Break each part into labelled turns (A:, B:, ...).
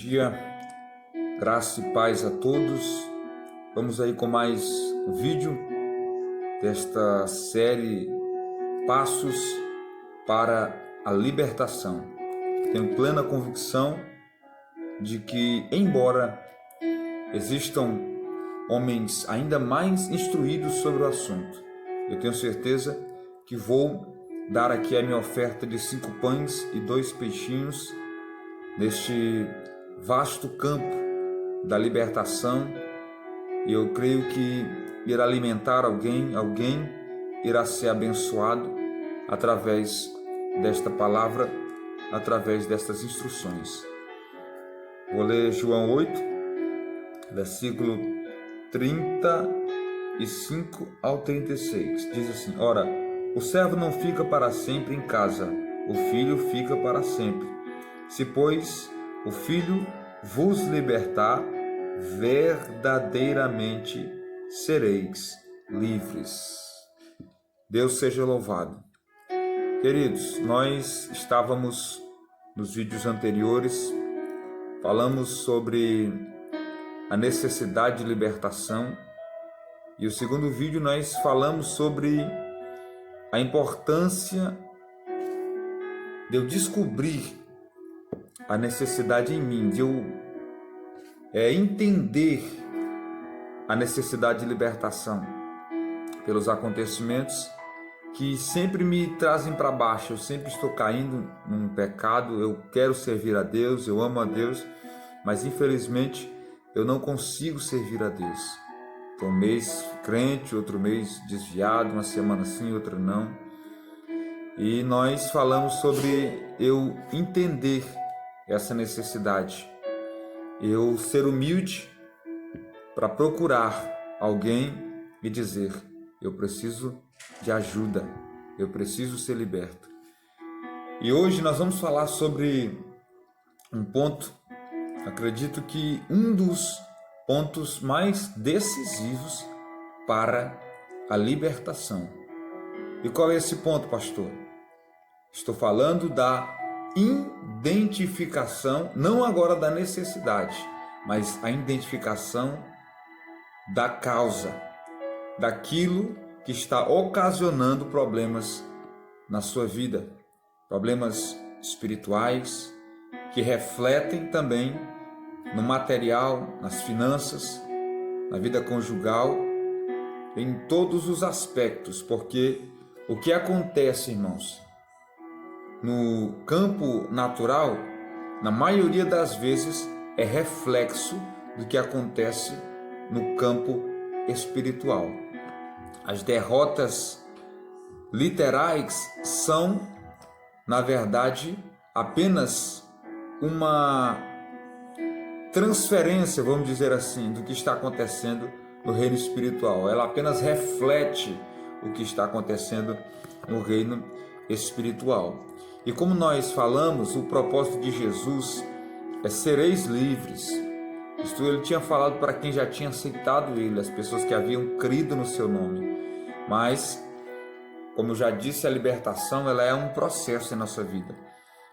A: dia, graça e paz a todos. Vamos aí com mais um vídeo desta série Passos para a Libertação. Tenho plena convicção de que, embora existam homens ainda mais instruídos sobre o assunto, eu tenho certeza que vou dar aqui a minha oferta de 5 pães e 2 peixinhos neste vasto campo da libertação, e eu creio que irá alimentar alguém irá ser abençoado através desta palavra, através destas instruções. Vou ler João 8, versículo 35 ao 36. Diz assim: Ora, o servo não fica para sempre em casa, o filho fica para sempre. Se, pois, o Filho vos libertar, verdadeiramente sereis livres. Deus seja louvado. Queridos, nós estávamos nos vídeos anteriores, falamos sobre a necessidade de libertação, e o segundo vídeo nós falamos sobre a importância de eu descobrir a necessidade em mim, de eu entender a necessidade de libertação pelos acontecimentos que sempre me trazem para baixo. Eu sempre estou caindo num pecado. Eu quero servir a Deus, eu amo a Deus, mas infelizmente eu não consigo servir a Deus. Estou um mês crente, outro mês desviado, uma semana sim, outra não. E nós falamos sobre eu entender essa necessidade, eu ser humilde para procurar alguém e dizer: eu preciso de ajuda, eu preciso ser liberto. E hoje nós vamos falar sobre um ponto, acredito que um dos pontos mais decisivos para a libertação. E qual é esse ponto, pastor? Estou falando da identificação, não agora da necessidade, mas a identificação da causa, daquilo que está ocasionando problemas na sua vida, problemas espirituais que refletem também no material, nas finanças, na vida conjugal, em todos os aspectos, porque o que acontece, irmãos, no campo natural, na maioria das vezes, é reflexo do que acontece no campo espiritual. As derrotas literais são, na verdade, apenas uma transferência, vamos dizer assim, do que está acontecendo no reino espiritual. Ela apenas reflete o que está acontecendo no reino espiritual. E como nós falamos, o propósito de Jesus é sereis livres. Isto ele tinha falado para quem já tinha aceitado ele, as pessoas que haviam crido no seu nome. Mas, como eu já disse, a libertação ela é um processo em nossa vida.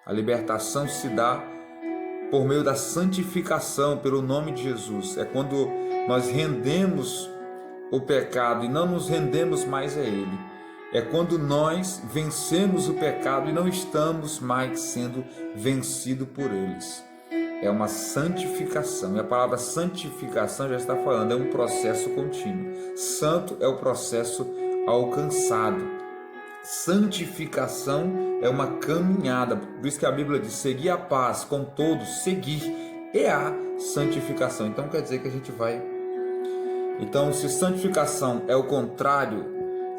A: A libertação se dá por meio da santificação, pelo nome de Jesus. É quando nós rendemos o pecado e não nos rendemos mais a ele. É quando nós vencemos o pecado e não estamos mais sendo vencidos por eles. É uma santificação. E a palavra santificação já está falando, é um processo contínuo. Santo é o processo alcançado. Santificação é uma caminhada. Por isso que a Bíblia diz: seguir a paz com todos, seguir é a santificação. Então quer dizer que a gente vai. Então, se santificação é o contrário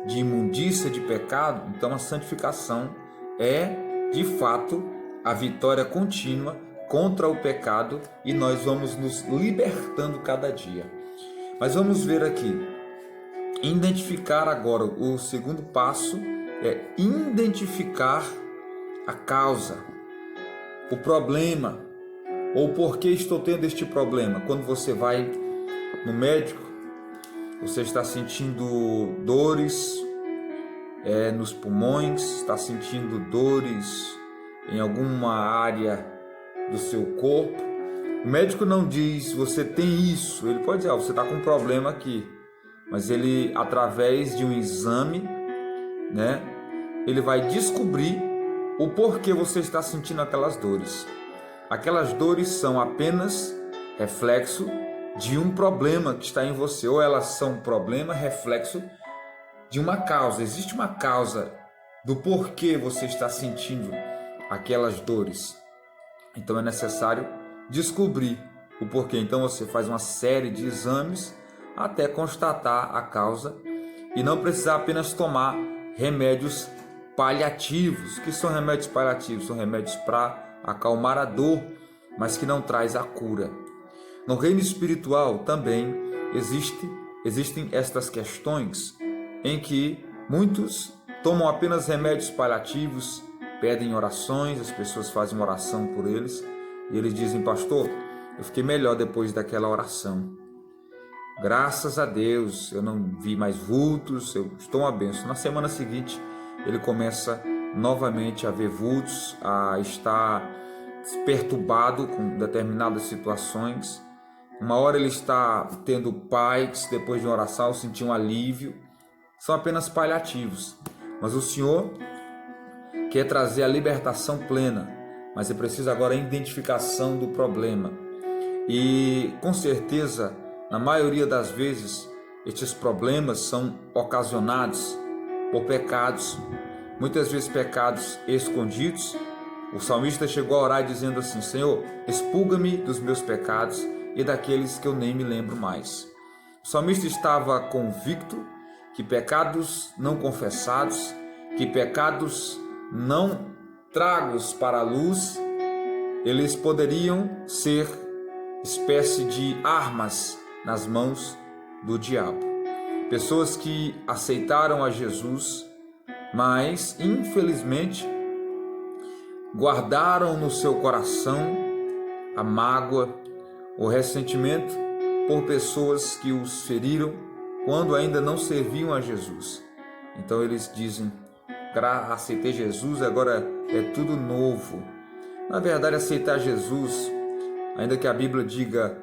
A: de imundícia, de pecado, então a santificação é, de fato, a vitória contínua contra o pecado, e nós vamos nos libertando cada dia. Mas vamos ver aqui, identificar agora, o segundo passo é identificar a causa, o problema, ou por que estou tendo este problema. Quando você vai no médico, você está sentindo dores nos pulmões, está sentindo dores em alguma área do seu corpo, O médico não diz, você tem isso. Ele pode dizer, você está com um problema aqui. Mas ele, através de um exame, né, ele vai descobrir o porquê você está sentindo aquelas dores. Aquelas dores são apenas reflexo de um problema que está em você, ou elas são um problema reflexo de uma causa. Existe uma causa do porquê você está sentindo aquelas dores. Então é necessário descobrir o porquê. Então você faz uma série de exames até constatar a causa e não precisar apenas tomar remédios paliativos. O que são remédios paliativos? São remédios para acalmar a dor, mas que não traz a cura. No reino espiritual também existem estas questões em que muitos tomam apenas remédios paliativos, pedem orações, as pessoas fazem uma oração por eles e eles dizem, pastor, eu fiquei melhor depois daquela oração. Graças a Deus, eu não vi mais vultos, eu estou uma bênção. Na semana seguinte, ele começa novamente a ver vultos, a estar perturbado com determinadas situações. Uma hora ele está tendo paz, depois de uma oração, sentir um alívio. São apenas paliativos. Mas o Senhor quer trazer a libertação plena, mas é preciso agora a identificação do problema. E com certeza, na maioria das vezes, estes problemas são ocasionados por pecados, muitas vezes pecados escondidos. O salmista chegou a orar dizendo assim, Senhor, expulga-me dos meus pecados e daqueles que eu nem me lembro mais. O salmista estava convicto que pecados não confessados, que pecados não tragos para a luz, eles poderiam ser espécie de armas nas mãos do diabo. Pessoas que aceitaram a Jesus, mas infelizmente guardaram no seu coração a mágoa, o ressentimento por pessoas que os feriram quando ainda não serviam a Jesus. Então eles dizem, aceitei Jesus, agora é tudo novo. Na verdade, aceitar Jesus, ainda que a Bíblia diga,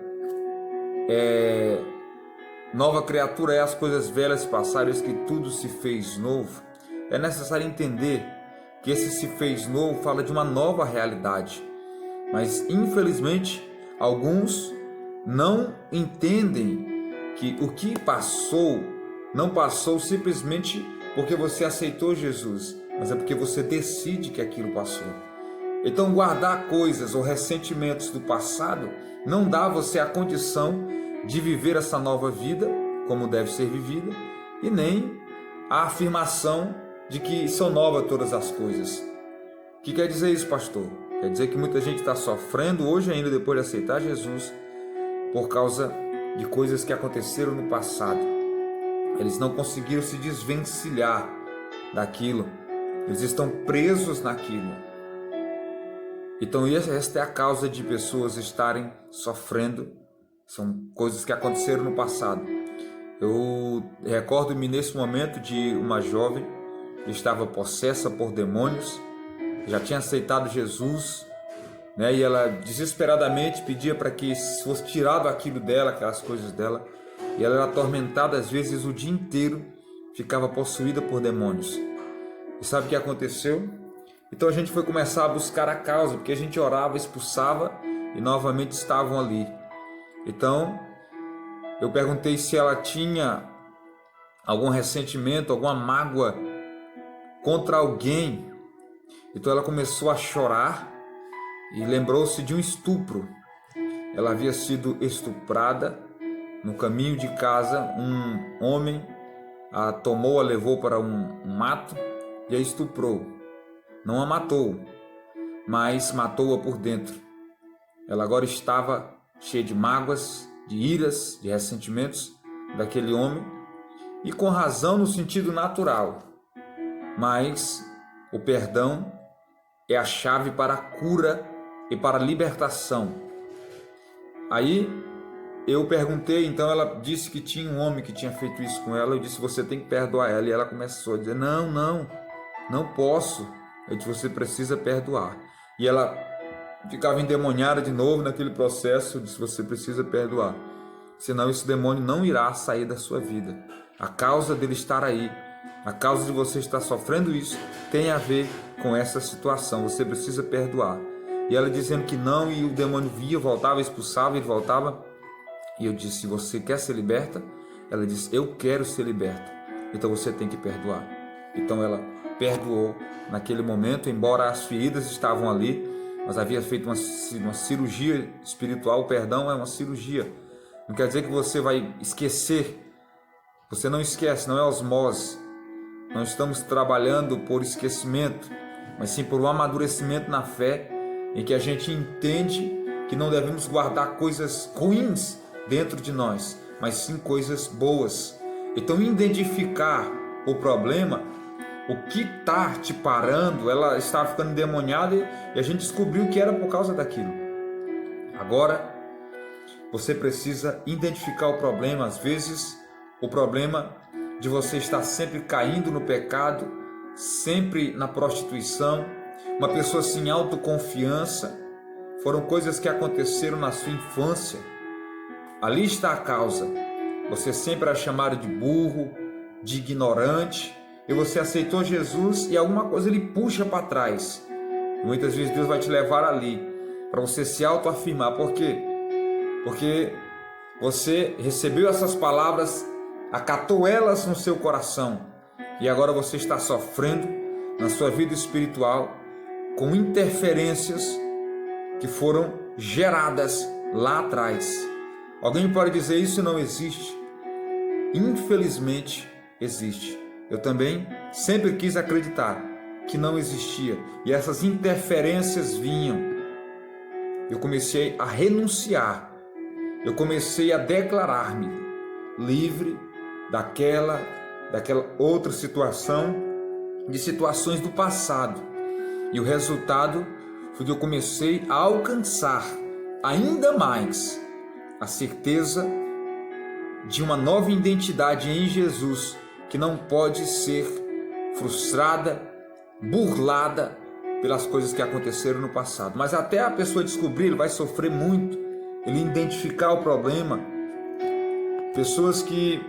A: nova criatura é, as coisas velhas passaram, eis que tudo se fez novo. É necessário entender que esse se fez novo fala de uma nova realidade. Mas infelizmente, alguns não entendem que o que passou, não passou simplesmente porque você aceitou Jesus, mas é porque você decide que aquilo passou. Então guardar coisas ou ressentimentos do passado não dá a você a condição de viver essa nova vida, como deve ser vivida, e nem a afirmação de que são novas todas as coisas. O que quer dizer isso, pastor? Quer dizer que muita gente está sofrendo hoje ainda depois de aceitar Jesus por causa de coisas que aconteceram no passado. Eles não conseguiram se desvencilhar daquilo. Eles estão presos naquilo. Então esta é a causa de pessoas estarem sofrendo. São coisas que aconteceram no passado. Eu recordo-me nesse momento de uma jovem que estava possessa por demônios, já tinha aceitado Jesus, né? E ela desesperadamente pedia para que fosse tirado aquilo dela, aquelas coisas dela, e ela era atormentada às vezes o dia inteiro, ficava possuída por demônios. E sabe o que aconteceu? Então a gente foi começar a buscar a causa, porque a gente orava, expulsava e novamente estavam ali. Então eu perguntei se ela tinha algum ressentimento, alguma mágoa contra alguém. Então ela começou a chorar e lembrou-se de um estupro. Ela havia sido estuprada no caminho de casa. Um homem a tomou, a levou para um mato e a estuprou. Não a matou, mas matou-a por dentro. Ela agora estava cheia de mágoas, de iras, de ressentimentos daquele homem, e com razão no sentido natural. Mas o perdão é a chave para a cura e para a libertação. Aí eu perguntei, então ela disse que tinha um homem que tinha feito isso com ela. Eu disse, você tem que perdoar ela. E ela começou a dizer, não posso. Eu disse, você precisa perdoar. E ela ficava endemoniada de novo naquele processo. Eu disse: você precisa perdoar, senão esse demônio não irá sair da sua vida. A causa dele estar aí, a causa de você estar sofrendo isso, tem a ver com essa situação. Você precisa perdoar. E ela dizendo que não, e o demônio via, voltava, expulsava, ele voltava. E eu disse: você quer ser liberta? Ela disse: eu quero ser liberta. Então você tem que perdoar. Então ela perdoou naquele momento, embora as feridas estavam ali, mas havia feito uma cirurgia espiritual. O perdão é uma cirurgia. Não quer dizer que você vai esquecer. Você não esquece, não é osmose. Não estamos trabalhando por esquecimento, mas sim por um amadurecimento na fé, em que a gente entende que não devemos guardar coisas ruins dentro de nós, mas sim coisas boas. Então, identificar o problema, o que está te parando. Ela estava ficando endemoniada e a gente descobriu que era por causa daquilo. Agora, você precisa identificar o problema. Às vezes, o problema de você estar sempre caindo no pecado, sempre na prostituição, uma pessoa sem autoconfiança, foram coisas que aconteceram na sua infância. Ali está a causa. Você sempre era chamado de burro, de ignorante, e você aceitou Jesus e alguma coisa ele puxa para trás. E muitas vezes Deus vai te levar ali, para você se autoafirmar. Por quê? Porque você recebeu essas palavras, acatou elas no seu coração, e agora você está sofrendo na sua vida espiritual com interferências que foram geradas lá atrás. Alguém pode dizer: isso não existe. Infelizmente existe. Eu também sempre quis acreditar que não existia, e essas interferências vinham. Eu comecei a renunciar, eu comecei a declarar-me livre daquela outra situação, de situações do passado. E o resultado foi que eu comecei a alcançar ainda mais a certeza de uma nova identidade em Jesus, que não pode ser frustrada, burlada pelas coisas que aconteceram no passado. Mas até a pessoa descobrir, ele vai sofrer muito, ele identificar o problema. Pessoas que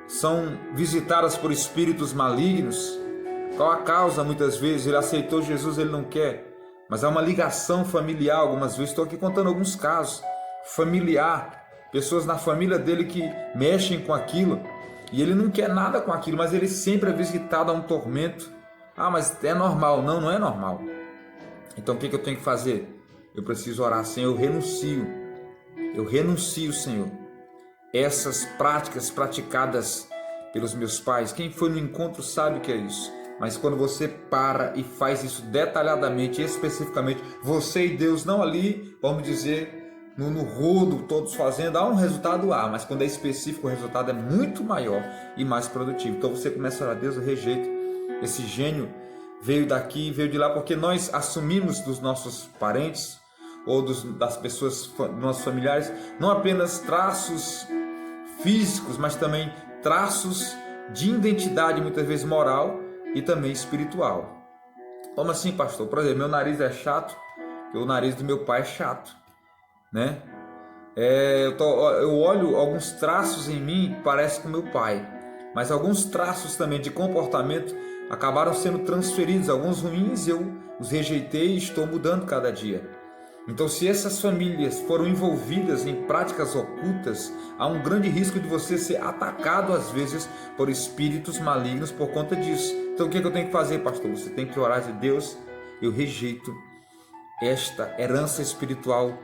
A: são visitadas por espíritos malignos. Qual a causa? Muitas vezes ele aceitou Jesus, ele não quer, mas há uma ligação familiar. Algumas vezes, estou aqui contando alguns casos, familiar, pessoas na família dele que mexem com aquilo, e ele não quer nada com aquilo, mas ele sempre é visitado a um tormento. Ah, mas é normal. Não, não é normal. Então o que eu tenho que fazer? Eu preciso orar: Senhor, eu renuncio, Senhor, essas práticas praticadas pelos meus pais. Quem foi no encontro sabe o que é isso. Mas quando você para e faz isso detalhadamente, especificamente, você e Deus, não ali, vamos dizer, no rodo, todos fazendo, há um resultado, mas quando é específico, o resultado é muito maior e mais produtivo. Então você começa a orar: Deus, eu rejeito esse gênio, veio daqui, veio de lá, porque nós assumimos dos nossos parentes ou das pessoas, dos nossos familiares, não apenas traços físicos, mas também traços de identidade, muitas vezes moral e também espiritual. Como assim, pastor? Por exemplo, meu nariz é chato, o nariz do meu pai é chato, né? Eu olho alguns traços em mim, parece com meu pai, mas alguns traços também de comportamento acabaram sendo transferidos. Alguns ruins eu os rejeitei e estou mudando cada dia. Então, se essas famílias foram envolvidas em práticas ocultas, há um grande risco de você ser atacado às vezes por espíritos malignos por conta disso. Então, o que eu tenho que fazer, pastor? Você tem que orar: de Deus, eu rejeito esta herança espiritual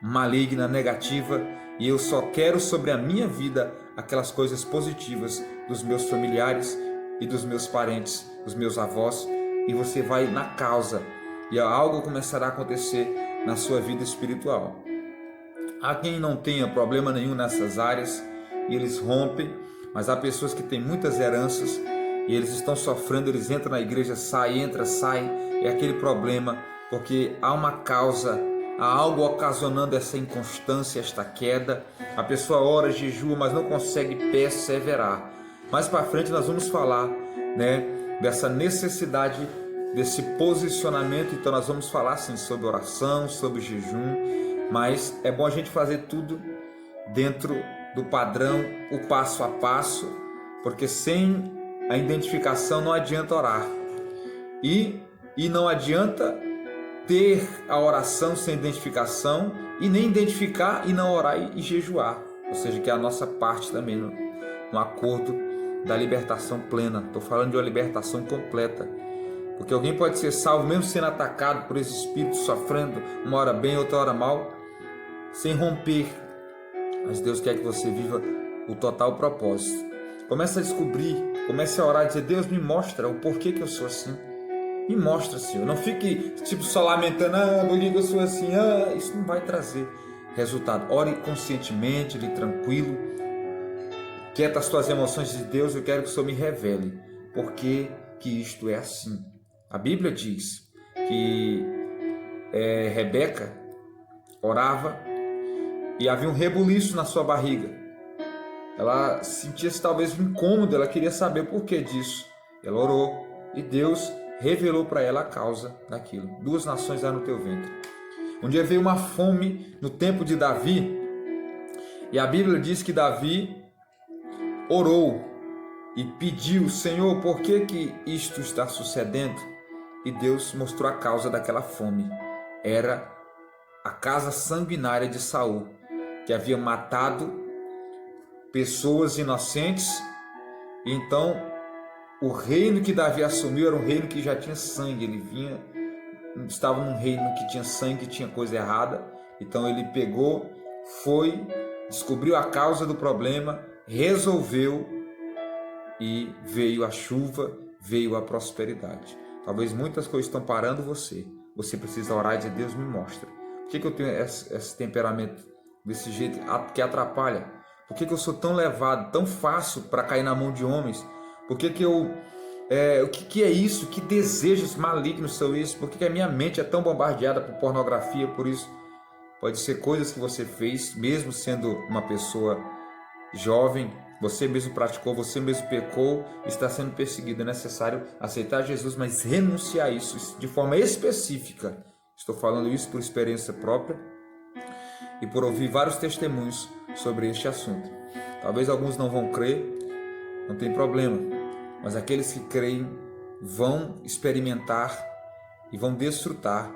A: maligna, negativa, e eu só quero sobre a minha vida aquelas coisas positivas dos meus familiares e dos meus parentes, dos meus avós. E você vai na causa, e algo começará a acontecer na sua vida espiritual. Há quem não tenha problema nenhum nessas áreas e eles rompem, mas há pessoas que têm muitas heranças e eles estão sofrendo. Eles entram na igreja, saem, entra, sai, é aquele problema, porque há uma causa, há algo ocasionando essa inconstância, esta queda. A pessoa ora, jejua, mas não consegue perseverar. Mais para frente nós vamos falar, dessa necessidade desse posicionamento. Então nós vamos falar assim sobre oração, sobre jejum, mas é bom a gente fazer tudo dentro do padrão, o passo a passo, porque sem a identificação não adianta orar e não adianta ter a oração sem identificação e nem identificar e não orar e jejuar, ou seja, que é a nossa parte também no acordo da libertação plena. Estou falando de uma libertação completa, porque alguém pode ser salvo mesmo sendo atacado por esse espírito, sofrendo uma hora bem, outra hora mal, sem romper, mas Deus quer que você viva o total propósito. Comece a descobrir, comece a orar e dizer: Deus, me mostra o porquê que eu sou assim. Me mostra, Senhor. Não fique só lamentando: por que eu sou assim? Isso não vai trazer resultado. Ore conscientemente, tranquilo. Quieta as tuas emoções de Deus. Eu quero que o Senhor me revele por que isto é assim. A Bíblia diz que Rebeca orava e havia um rebuliço na sua barriga. Ela sentia-se talvez um incômodo, ela queria saber o porquê disso. Ela orou e Deus revelou para ela a causa daquilo. 2 nações há no teu ventre. Um dia veio uma fome no tempo de Davi, e a Bíblia diz que Davi orou e pediu: Senhor, por que isto está sucedendo? E Deus mostrou a causa daquela fome. Era a casa sanguinária de Saul, que havia matado pessoas inocentes. Então o reino que Davi assumiu era um reino que já tinha sangue. Ele estava num reino que tinha sangue, que tinha coisa errada. Então ele pegou, foi, descobriu a causa do problema, resolveu, e veio a chuva, veio a prosperidade. Talvez muitas coisas estão parando você. Você precisa orar e dizer: Deus, me mostra. Por que eu tenho esse temperamento desse jeito que atrapalha? Por que eu sou tão levado, tão fácil para cair na mão de homens? Por que o que é isso? Que desejos malignos são esses? Por que a minha mente é tão bombardeada por pornografia? Por isso, pode ser coisas que você fez, mesmo sendo uma pessoa jovem, você mesmo praticou, você mesmo pecou, está sendo perseguido. É necessário aceitar Jesus, mas renunciar a isso de forma específica. Estou falando isso por experiência própria e por ouvir vários testemunhos sobre este assunto. Talvez alguns não vão crer, não tem problema, mas aqueles que creem vão experimentar e vão desfrutar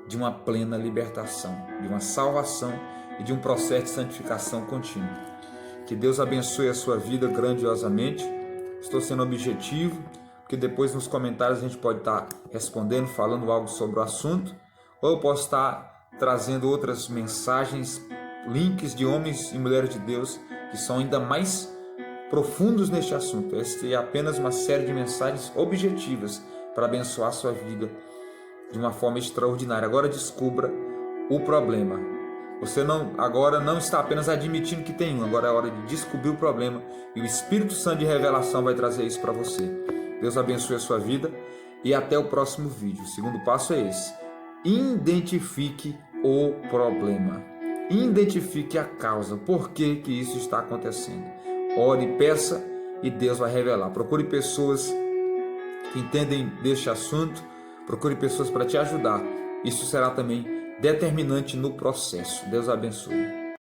A: de uma plena libertação, de uma salvação e de um processo de santificação contínua. Que Deus abençoe a sua vida grandiosamente. Estou sendo objetivo, porque depois nos comentários a gente pode estar respondendo, falando algo sobre o assunto, ou eu posso estar trazendo outras mensagens, links de homens e mulheres de Deus que são ainda mais profundos neste assunto. Esta é apenas uma série de mensagens objetivas para abençoar a sua vida de uma forma extraordinária. Agora descubra o problema. Você agora não está apenas admitindo que tem um, agora é hora de descobrir o problema e o Espírito Santo de revelação vai trazer isso para você. Deus abençoe a sua vida e até o próximo vídeo. O segundo passo é esse: identifique o problema, identifique a causa, por que isso está acontecendo. Ore, peça e Deus vai revelar. Procure pessoas que entendem deste assunto, procure pessoas para te ajudar. Isso será também determinante no processo. Deus abençoe.